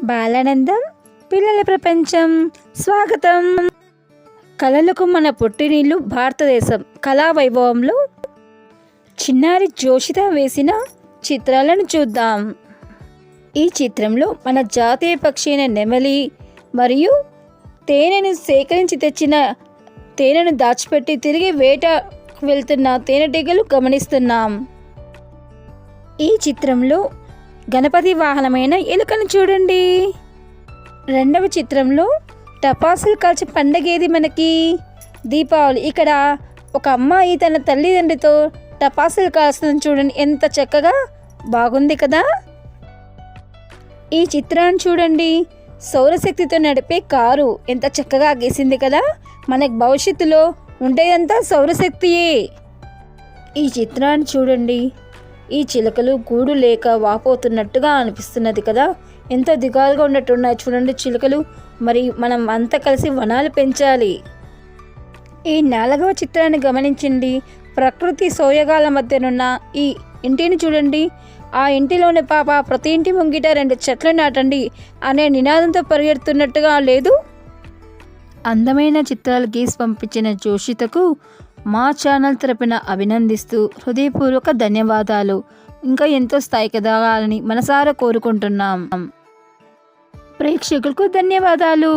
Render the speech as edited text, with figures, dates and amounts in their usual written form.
బాలానందం పిల్లల ప్రపంచం స్వాగతం. కళలకు మన పుట్టినిల్లు భారతదేశం. కళా వైభవంలో చిన్నారి జోషిత వేసిన చిత్రాలను చూద్దాం. ఈ చిత్రంలో మన జాతీయ పక్షి అయిన నెమలి మరియు తేనెను సేకరించి తెచ్చిన తేనెను దాచిపెట్టి తిరిగి వేట వెళ్తున్న తేనెటీగలు గమనిస్తున్నాం. ఈ చిత్రంలో గణపతి వాహనమైన ఎలుకను చూడండి. రెండవ చిత్రంలో టపాసులు కాల్చి పండగేది మనకి దీపావళి. ఇక్కడ ఒక అమ్మాయి తన తల్లిదండ్రితో టపాసులు కాల్చుతుంది చూడండి, ఎంత చక్కగా బాగుంది కదా. ఈ చిత్రాన్ని చూడండి, సౌరశక్తితో నడిపే కారు ఎంత చక్కగా గీసింది కదా. మనకు భవిష్యత్తులో ఉండేదంతా సౌరశక్తియే. ఈ చిత్రాన్ని చూడండి, ఈ చిలుకలు గూడు లేక వాపోతున్నట్టుగా అనిపిస్తున్నది కదా. ఎంతో దిగాలుగా ఉన్నట్టున్నాయి చూడండి చిలుకలు. మరి మనం అంతా కలిసి వనాలు పెంచాలి. ఈ 4వ చిత్రాన్ని గమనించండి. ప్రకృతి సోయగాల మధ్యనున్న ఈ ఇంటిని చూడండి. ఆ ఇంటిలోని పాప ప్రతి ఇంటి ముంగిట 2 చెట్లు నాటండి అనే నినాదంతో పరిగెడుతున్నట్టుగా లేదు. అందమైన చిత్రాలు గీసి పంపించిన జోషితకు మా ఛానల్ తరపున అభినందిస్తూ హృదయపూర్వక ధన్యవాదాలు. ఇంకా ఎంతో స్థాయికి ఎదగాలని మనసారా కోరుకుంటున్నాం. ప్రేక్షకులకు ధన్యవాదాలు.